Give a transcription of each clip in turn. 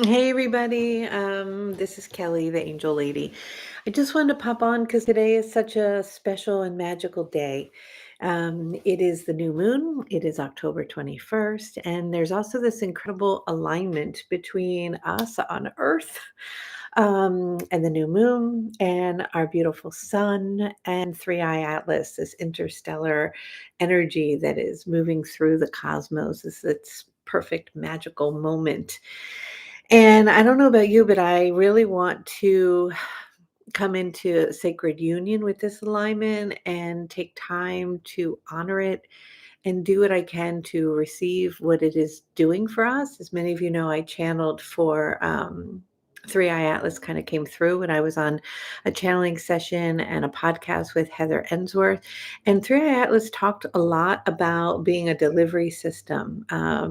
Hey everybody, this is Kelly, the Angel Lady. I just wanted to pop on because today is such a special and magical day. It is the new moon, it is October 21st, and there's also this incredible alignment between us on Earth and the new moon and our beautiful sun and Three Eye Atlas, this interstellar energy that is moving through the cosmos. It's perfect magical moment. And I don't know about you, but I really want to come into sacred union with this alignment and take time to honor it and do what I can to receive what it is doing for us. As many of you know, I channeled for Three Eye Atlas kind of came through when I was on a channeling session and a podcast with Heather Ensworth. And Three Eye Atlas talked a lot about being a delivery system,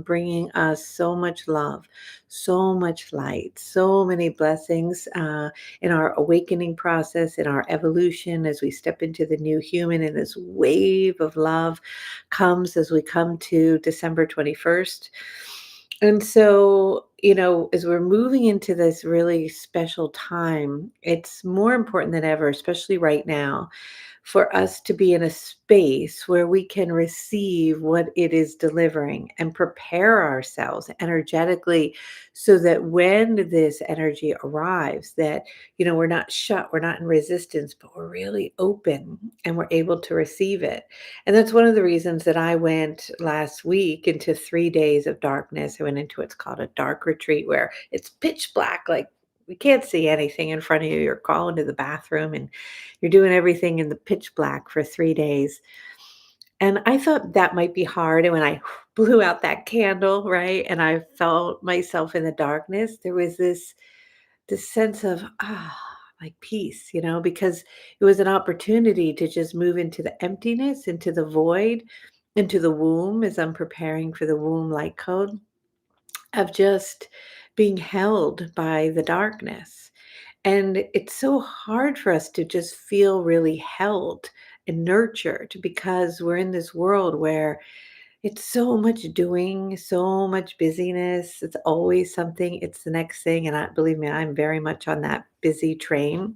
bringing us so much love, so much light, so many blessings in our awakening process, in our evolution as we step into the new human, and this wave of love comes as we come to December 21st. And so, as we're moving into this really special time, it's more important than ever, especially right now, for us to be in a space where we can receive what it is delivering and prepare ourselves energetically so that when this energy arrives, that we're not shut, we're not in resistance, but we're really open and we're able to receive it. And that's one of the reasons that I went last week into 3 days of darkness. I went into what's called a dark retreat where it's pitch black, like we can't see anything in front of you. You're crawling to the bathroom and you're doing everything in the pitch black for 3 days. And I thought that might be hard. And when I blew out that candle, right, and I felt myself in the darkness, there was this sense of like peace, because it was an opportunity to just move into the emptiness, into the void, into the womb as I'm preparing for the womb light code of just being held by the darkness. And it's so hard for us to just feel really held and nurtured because we're in this world where it's so much doing, so much busyness. It's always something, it's the next thing. And believe me, I'm very much on that busy train.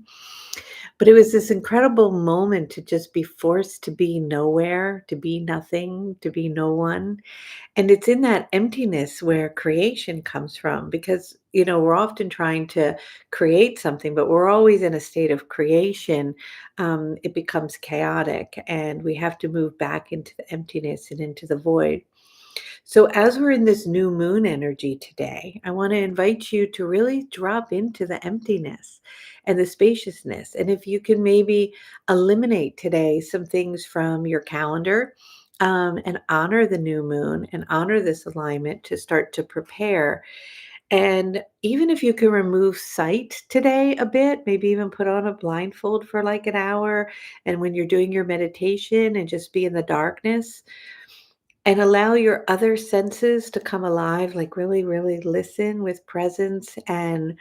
But it was this incredible moment to just be forced to be nowhere, to be nothing, to be no one. And it's in that emptiness where creation comes from because, we're often trying to create something, but we're always in a state of creation. It becomes chaotic and we have to move back into the emptiness and into the void. So, as we're in this new moon energy today, I want to invite you to really drop into the emptiness and the spaciousness. And if you can maybe eliminate today some things from your calendar and honor the new moon and honor this alignment to start to prepare. And even if you can remove sight today a bit, maybe even put on a blindfold for like an hour. And when you're doing your meditation and just be in the darkness, and allow your other senses to come alive, like really, really listen with presence and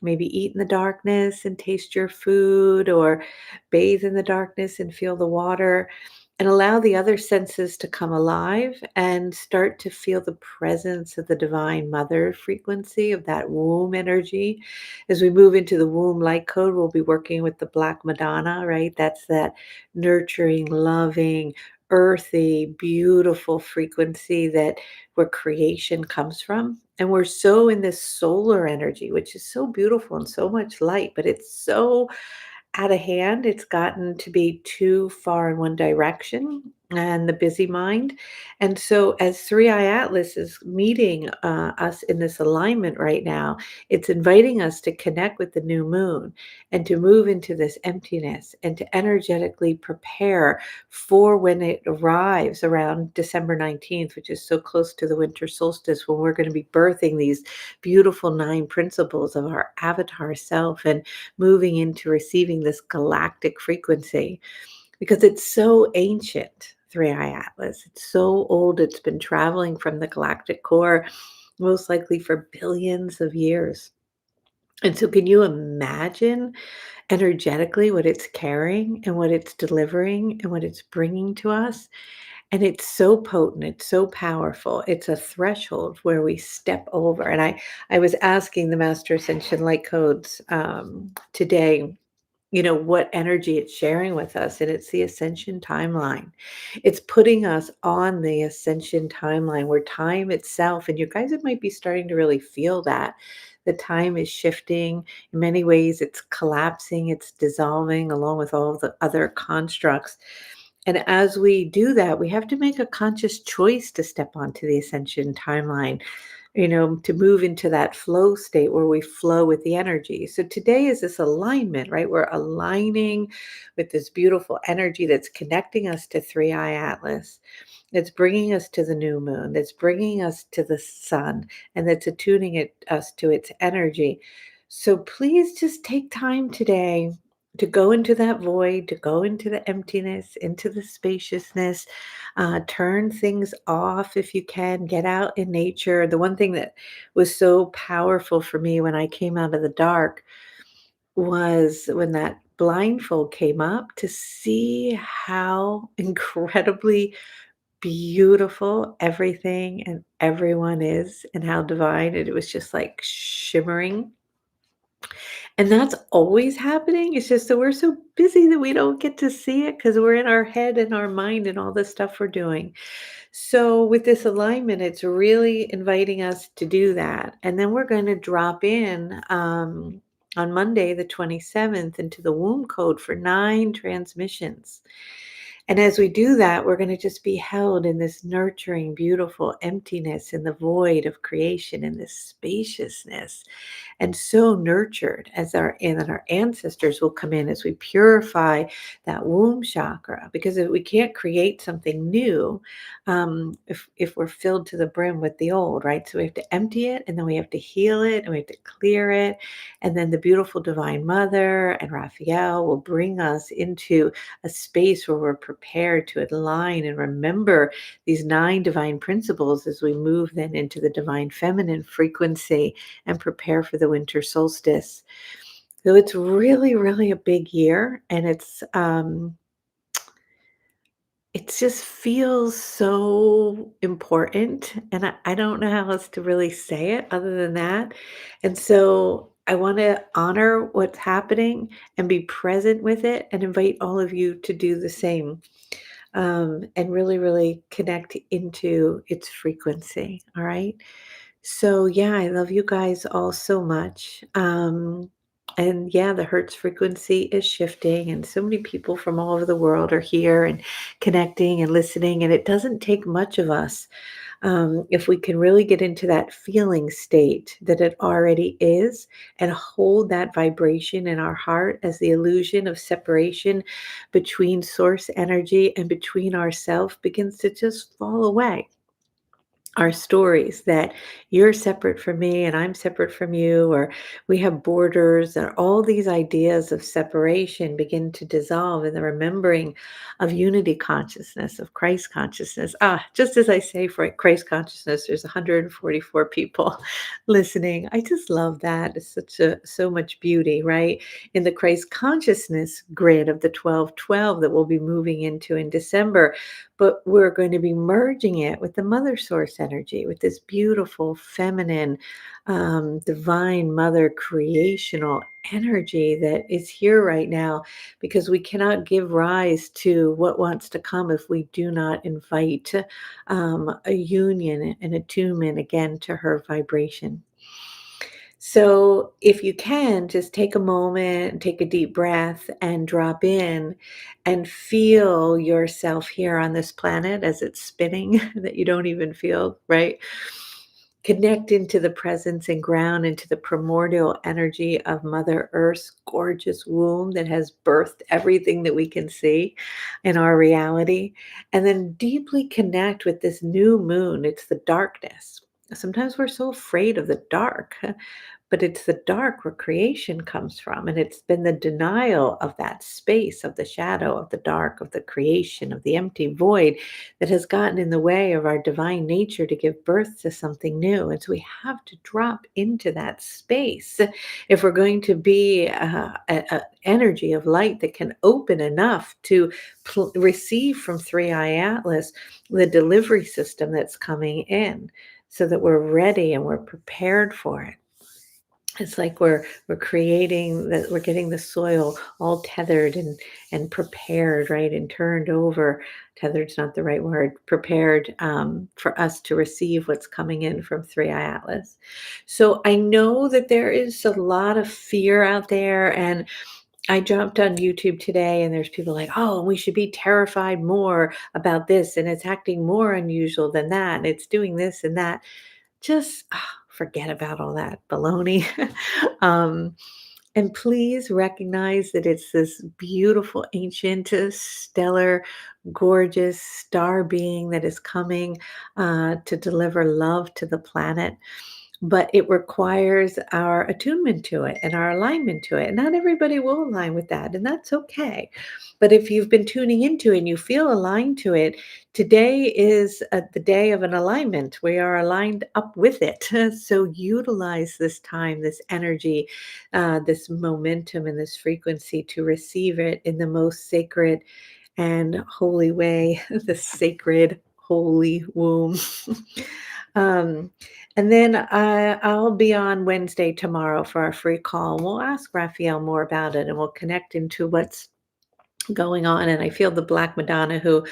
maybe eat in the darkness and taste your food or bathe in the darkness and feel the water and allow the other senses to come alive and start to feel the presence of the divine mother frequency of that womb energy. As we move into the womb light code, we'll be working with the Black Madonna, right? That's that nurturing, loving, earthy, beautiful frequency that where creation comes from. And we're so in this solar energy, which is so beautiful and so much light, but it's so out of hand. It's gotten to be too far in one direction and the busy mind. And so, as Three Eye Atlas is meeting us in this alignment right now, it's inviting us to connect with the new moon and to move into this emptiness and to energetically prepare for when it arrives around December 19th, which is so close to the winter solstice, when we're going to be birthing these beautiful 9 principles of our avatar self and moving into receiving this galactic frequency because it's so ancient. Three Eye Atlas. It's so old. It's been traveling from the galactic core most likely for billions of years. And so, can you imagine energetically what it's carrying and what it's delivering and what it's bringing to us? And it's so potent, it's so powerful. It's a threshold where we step over. And I was asking the Master Ascension Light Codes today, what energy it's sharing with us, and it's the ascension timeline. It's putting us on the ascension timeline where time itself, and you guys, it might be starting to really feel that the time is shifting. In many ways, it's collapsing, it's dissolving along with all the other constructs. And as we do that, we have to make a conscious choice to step onto the ascension timeline, to move into that flow state where we flow with the energy. So today is this alignment, right? We're aligning with this beautiful energy that's connecting us to Three Eye Atlas. That's bringing us to the new moon, that's bringing us to the sun, and that's attuning us to its energy. So please just take time today to go into that void, to go into the emptiness, into the spaciousness, turn things off if you can, get out in nature. The one thing that was so powerful for me when I came out of the dark was when that blindfold came up, to see how incredibly beautiful everything and everyone is and how divine, and it was just like shimmering. And that's always happening. It's just that we're so busy that we don't get to see it because we're in our head and our mind and all the stuff we're doing. So with this alignment, it's really inviting us to do that. And then we're going to drop in on Monday, the 27th, into the womb code for 9 transmissions. And as we do that, we're going to just be held in this nurturing, beautiful emptiness in the void of creation, in this spaciousness, and so nurtured as our ancestors will come in as we purify that womb chakra, because if we can't create something new if we're filled to the brim with the old, right? So we have to empty it, and then we have to heal it, and we have to clear it, and then the beautiful divine mother and Raphael will bring us into a space where we're prepared to align and remember these 9 divine principles as we move then into the divine feminine frequency and prepare for the winter solstice. So it's really, really a big year, and it just feels so important. And I don't know how else to really say it other than that. And so I want to honor what's happening and be present with it and invite all of you to do the same, and really, really connect into its frequency. All right. So, yeah, I love you guys all so much. And yeah, the Hertz frequency is shifting, and so many people from all over the world are here and connecting and listening. And it doesn't take much of us, if we can really get into that feeling state that it already is and hold that vibration in our heart as the illusion of separation between source energy and between ourself begins to just fall away. Our stories that you're separate from me and I'm separate from you, or we have borders, and all these ideas of separation begin to dissolve in the remembering of unity consciousness, of Christ consciousness. Just as I say for Christ consciousness, there's 144 people listening. I just love that. It's so much beauty, right? In the Christ consciousness grid of the 1212 that we'll be moving into in December, but we're going to be merging it with the mother source energy, with this beautiful feminine, divine mother creational energy that is here right now, because we cannot give rise to what wants to come if we do not invite a union and attunement again to her vibration. So, if you can, just take a moment, take a deep breath, and drop in and feel yourself here on this planet as it's spinning, that you don't even feel, right? Connect into the presence and ground into the primordial energy of Mother Earth's gorgeous womb that has birthed everything that we can see in our reality. And then deeply connect with this new moon. It's the darkness. Sometimes we're so afraid of the dark, but it's the dark where creation comes from. And it's been the denial of that space, of the shadow, of the dark, of the creation, of the empty void that has gotten in the way of our divine nature to give birth to something new. And so we have to drop into that space if we're going to be a energy of light that can open enough to receive from Three Eye Atlas the delivery system that's coming in, so that we're ready and we're prepared for it. It's like we're creating that, we're getting the soil all tethered and prepared, right, and turned over. Tethered's not the right word. Prepared, for us to receive what's coming in from Three Eye Atlas. So I know that there is a lot of fear out there, and I jumped on YouTube today, and there's people like, oh, we should be terrified more about this, and it's acting more unusual than that, and it's doing this and that. Just forget about all that baloney. um, and please recognize that it's this beautiful, ancient, stellar, gorgeous star being that is coming to deliver love to the planet. But it requires our attunement to it and our alignment to it. Not everybody will align with that, and that's okay. But if you've been tuning into it and you feel aligned to it, today is the day of an alignment. We are aligned up with it. So utilize this time, this energy, this momentum, and this frequency to receive it in the most sacred and holy way, the sacred holy womb. um, and then I'll be on Wednesday tomorrow for our free call. And we'll ask Raphael more about it, and we'll connect into what's going on. And I feel the Black Madonna, who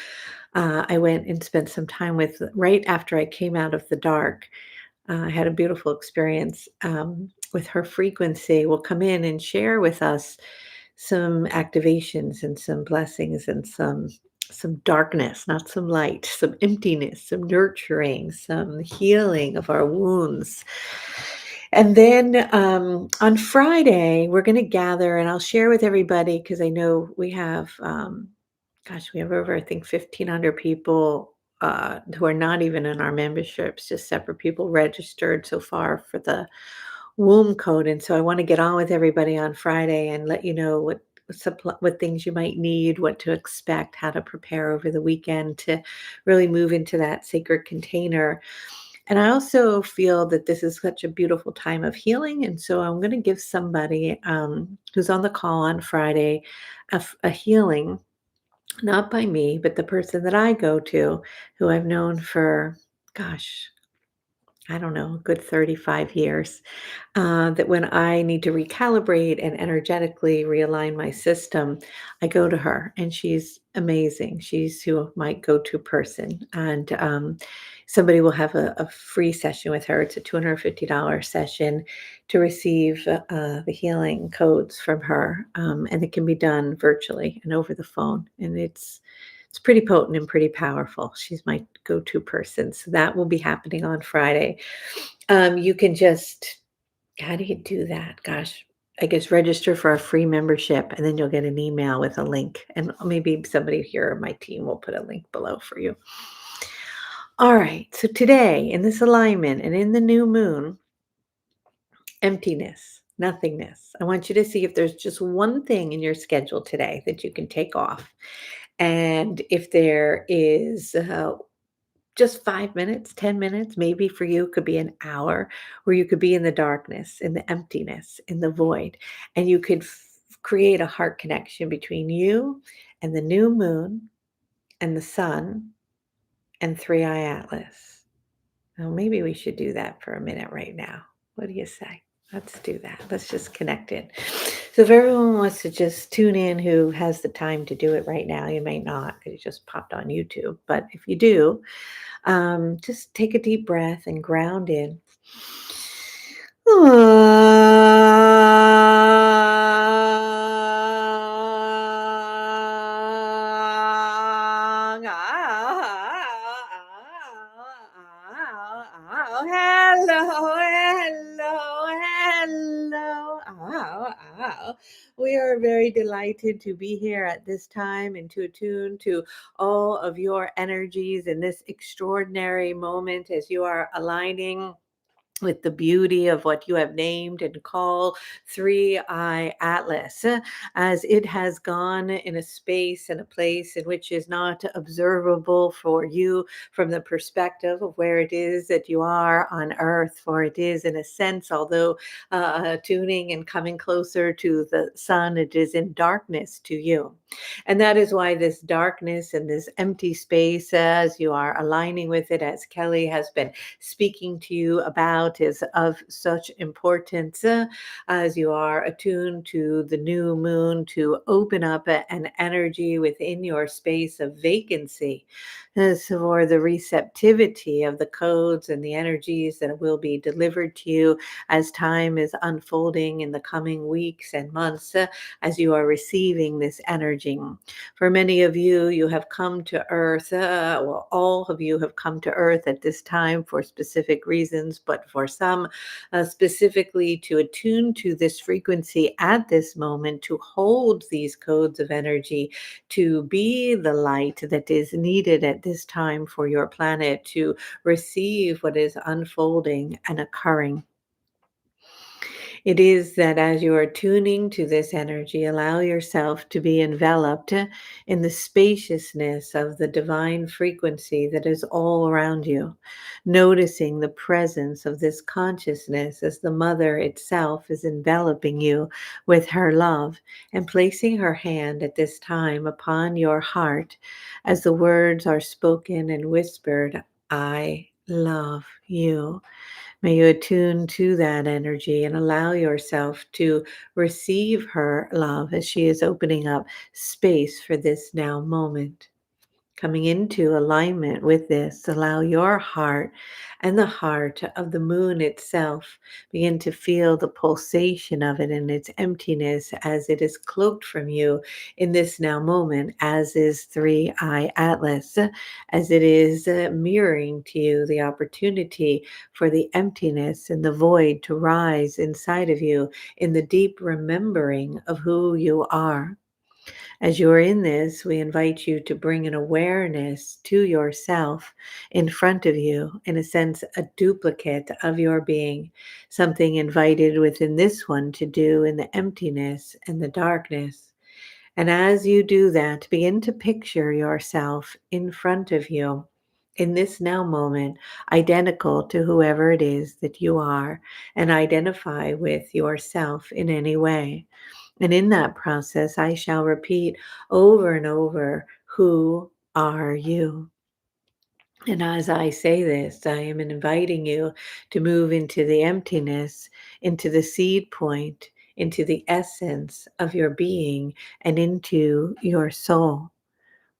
I went and spent some time with right after I came out of the dark. I had a beautiful experience with her frequency. Will come in and share with us some activations and some blessings and some darkness, not some light, some emptiness, some nurturing, some healing of our wounds. And then on Friday, we're going to gather, and I'll share with everybody, because I know we have, gosh, we have over, I think, 1,500 people who are not even in our memberships, just separate people registered so far for the womb code. And so I want to get on with everybody on Friday and let you know what things you might need, what to expect, how to prepare over the weekend to really move into that sacred container. And I also feel that this is such a beautiful time of healing. And so I'm going to give somebody who's on the call on Friday a healing, not by me, but the person that I go to, who I've known for, gosh, I don't know, a good 35 years. That when I need to recalibrate and energetically realign my system, I go to her, and she's amazing. She's who my go-to person. And somebody will have a free session with her. It's a $250 session to receive the healing codes from her. And it can be done virtually and over the phone. And it's pretty potent and pretty powerful. She's my go-to person. So that will be happening on Friday. You can just, how do you do that? Gosh, I guess register for a free membership, and then you'll get an email with a link. And maybe somebody here on my team will put a link below for you. All right. So today, in this alignment and in the new moon, emptiness, nothingness. I want you to see if there's just one thing in your schedule today that you can take off. And if there is just 5 minutes, 10 minutes, maybe for you, it could be an hour, where you could be in the darkness, in the emptiness, in the void, and you could create a heart connection between you and the new moon and the sun and Three Eye Atlas. Well, maybe we should do that for a minute right now. What do you say? Let's do that. Let's just connect in. So if everyone wants to just tune in who has the time to do it right now, you may not, because you just popped on YouTube. But if you do, just take a deep breath and ground in. Hello, hello, hello. We are very delighted to be here at this time and to attune to all of your energies in this extraordinary moment as you are aligning with the beauty of what you have named and call Three Eye Atlas, as it has gone in a space and a place in which is not observable for you from the perspective of where it is that you are on earth. For it is, in a sense, although tuning and coming closer to the sun, it is in darkness to you. And that is why this darkness and this empty space, as you are aligning with it, as Kelly has been speaking to you about, is of such importance, as you are attuned to the new moon, to open up an energy within your space of vacancy, as for the receptivity of the codes and the energies that will be delivered to you as time is unfolding in the coming weeks and months, as you are receiving this energy. For many of you, you have come to Earth, well, all of you have come to Earth at this time for specific reasons, but for some, specifically to attune to this frequency at this moment, to hold these codes of energy, to be the light that is needed at this time for your planet, to receive what is unfolding and occurring. It is that as you are tuning to this energy, allow yourself to be enveloped in the spaciousness of the divine frequency that is all around you, noticing the presence of this consciousness as the mother itself is enveloping you with her love and placing her hand at this time upon your heart as the words are spoken and whispered, I love you. May you attune to that energy and allow yourself to receive her love as she is opening up space for this now moment. Coming into alignment with this, allow your heart and the heart of the moon itself begin to feel the pulsation of it in its emptiness as it is cloaked from you in this now moment, as is Three Eye Atlas, as it is mirroring to you the opportunity for the emptiness and the void to rise inside of you in the deep remembering of who you are. As you're in this, we invite you to bring an awareness to yourself in front of you, in a sense, a duplicate of your being, something invited within this one to do in the emptiness and the darkness. And as you do that, begin to picture yourself in front of you in this now moment, identical to whoever it is that you are, and identify with yourself in any way. And in that process, I shall repeat over and over, who are you? And as I say this, I am inviting you to move into the emptiness, into the seed point, into the essence of your being, and into your soul.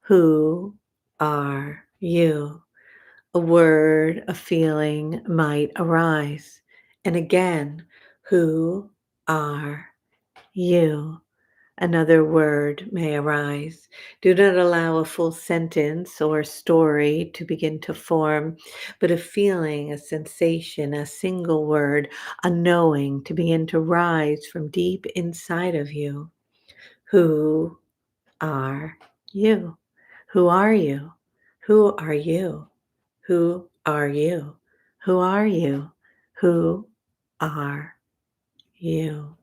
Who are you? A word, a feeling might arise. And again, who are you? Another word may arise. Do not allow a full sentence or story to begin to form, but a feeling, a sensation, a single word, a knowing to begin to rise from deep inside of you. Who are you? Who are you? Who are you? Who are you? Who are you? Who are you?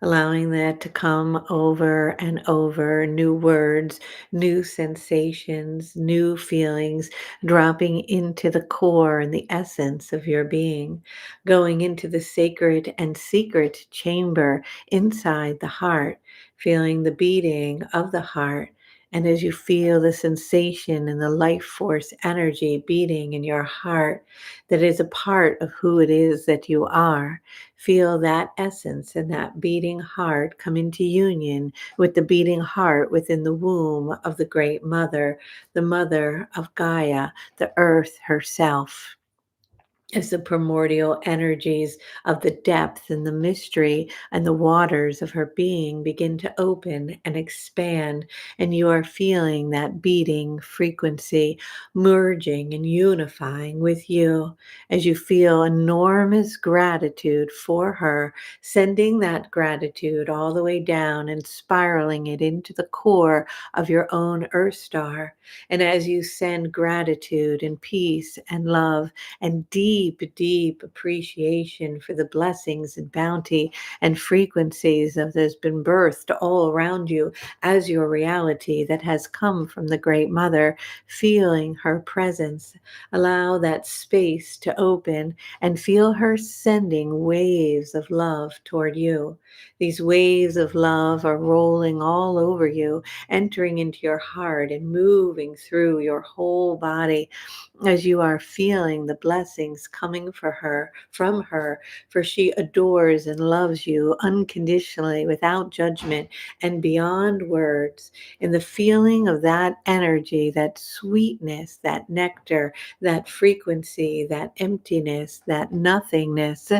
Allowing that to come over and over, new words, new sensations, new feelings, dropping into the core and the essence of your being, going into the sacred and secret chamber inside the heart, feeling the beating of the heart. And as you feel the sensation and the life force energy beating in your heart, that is a part of who it is that you are. Feel that essence and that beating heart come into union with the beating heart within the womb of the great mother, the mother of Gaia, the earth herself. as the primordial energies of the depth and the mystery and the waters of her being begin to open and expand, and you are feeling that beating frequency merging and unifying with you as you feel enormous gratitude for her, sending that gratitude all the way down and spiraling it into the core of your own earth star. And as you send gratitude and peace and love and deep, deep appreciation for the blessings and bounty and frequencies that has been birthed all around you as your reality that has come from the Great Mother, feeling her presence. Allow that space to open and feel her sending waves of love toward you. These waves of love are rolling all over you, entering into your heart and moving through your whole body as you are feeling the blessings coming for her from her, for she adores and loves you unconditionally without judgment and beyond words. In the feeling of that energy, that sweetness, that nectar, that frequency, that emptiness, that nothingness,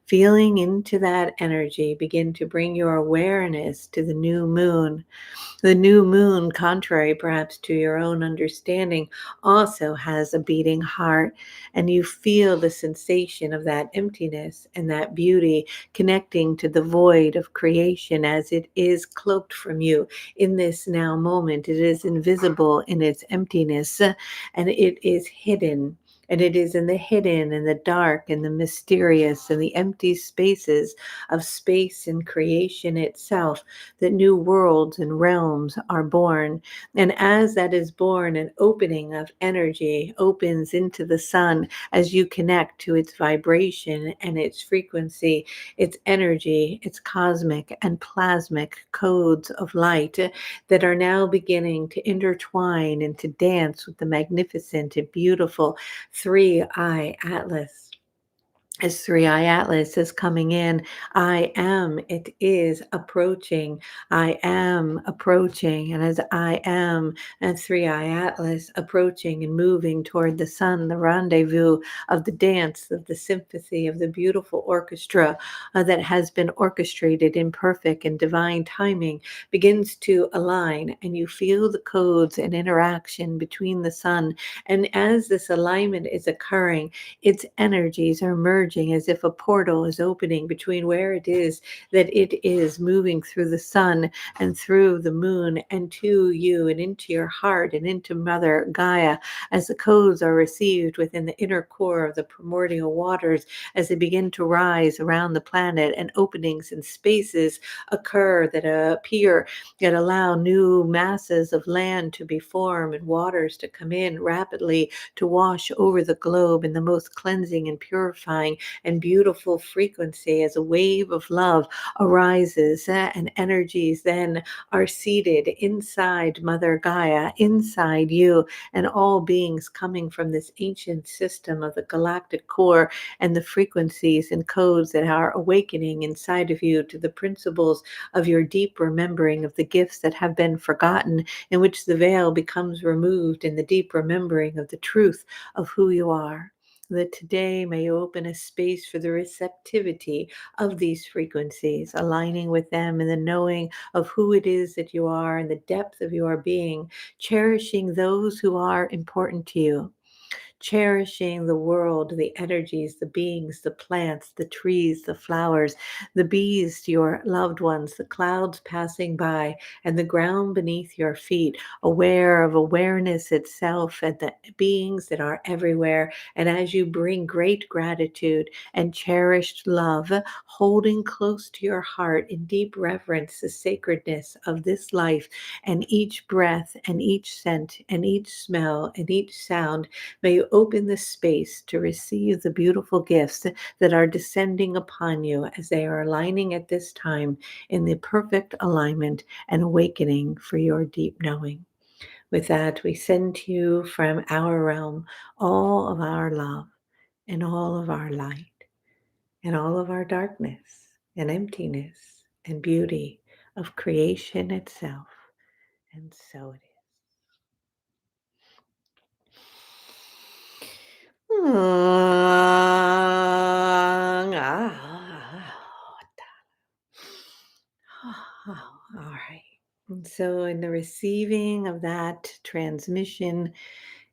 feeling into that energy, begin to bring your awareness to the new moon. The new moon, contrary perhaps to your own understanding, also has a beating heart, and you feel the sensation of that emptiness and that beauty connecting to the void of creation as it is cloaked from you in this now moment. It is invisible in its emptiness, and it is hidden. And it is in the hidden and the dark and the mysterious and the empty spaces of space and creation itself that new worlds and realms are born. And as that is born, an opening of energy opens into the sun as you connect to its vibration and its frequency, its energy, its cosmic and plasmic codes of light that are now beginning to intertwine and to dance with the magnificent and beautiful three-eye atlas. As Three Eye Atlas is coming in, I am, it is approaching, I am approaching. And as I am, and Three Eye Atlas approaching and moving toward the sun, the rendezvous of the dance, of the sympathy, of the beautiful orchestra that has been orchestrated in perfect and divine timing begins to align, and you feel the codes and interaction between the sun. And as this alignment is occurring, its energies are merging as if a portal is opening between where it is that it is moving through the sun and through the moon and to you and into your heart and into Mother Gaia as the codes are received within the inner core of the primordial waters as they begin to rise around the planet, and openings and spaces occur that appear that allow new masses of land to be formed and waters to come in rapidly to wash over the globe in the most cleansing and purifying and beautiful frequency as a wave of love arises, and energies then are seated inside Mother Gaia, inside you, and all beings coming from this ancient system of the galactic core and the frequencies and codes that are awakening inside of you to the principles of your deep remembering of the gifts that have been forgotten, in which the veil becomes removed in the deep remembering of the truth of who you are. That today may you open a space for the receptivity of these frequencies, aligning with them in the knowing of who it is that you are and the depth of your being, cherishing those who are important to you, cherishing the world, the energies, the beings, the plants, the trees, the flowers, the bees, your loved ones, the clouds passing by, and the ground beneath your feet, aware of awareness itself and the beings that are everywhere. And as you bring great gratitude and cherished love, holding close to your heart in deep reverence the sacredness of this life and each breath and each scent and each smell and each sound, may you open the space to receive the beautiful gifts that are descending upon you as they are aligning at this time in the perfect alignment and awakening for your deep knowing. With that, we send to you from our realm all of our love and all of our light and all of our darkness and emptiness and beauty of creation itself. And so it is. All right. And so, in the receiving of that transmission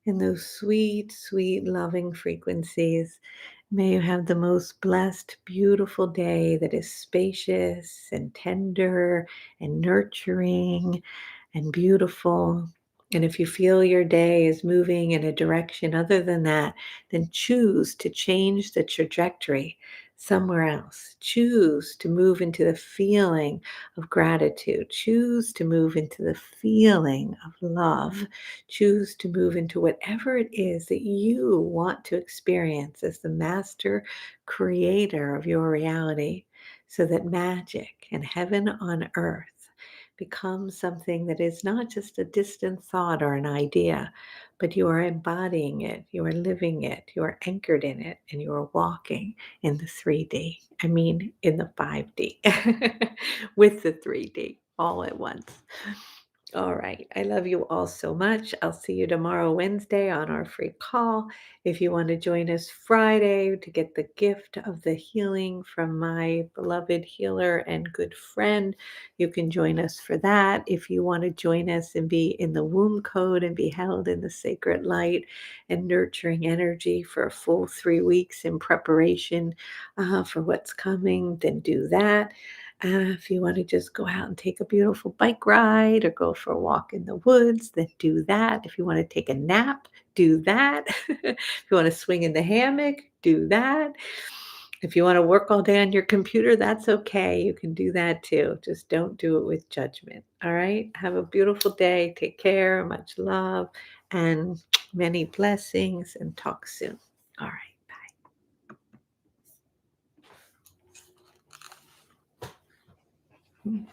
in those sweet, sweet, loving frequencies, may you have the most blessed, beautiful day that is spacious and tender and nurturing and beautiful. And if you feel your day is moving in a direction other than that, then choose to change the trajectory somewhere else. Choose to move into the feeling of gratitude. Choose to move into the feeling of love. Choose to move into whatever it is that you want to experience as the master creator of your reality, so that magic and heaven on earth becomes something that is not just a distant thought or an idea, but you are embodying it, you are living it, you are anchored in it, and you are walking in the 3D. I mean, in the 5D with the 3D all at once. All right. I love you all so much. I'll see you tomorrow, Wednesday, on our free call. If you want to join us Friday to get the gift of the healing from my beloved healer and good friend, you can join us for that. If you want to join us and be in the womb code and be held in the sacred light and nurturing energy for a full 3 weeks in preparation for what's coming, then do that. If you want to just go out and take a beautiful bike ride or go for a walk in the woods, then do that. If you want to take a nap, do that. If you want to swing in the hammock, do that. If you want to work all day on your computer, that's okay. You can do that too. Just don't do it with judgment. All right. Have a beautiful day. Take care. Much love and many blessings, and talk soon. All right. Bye.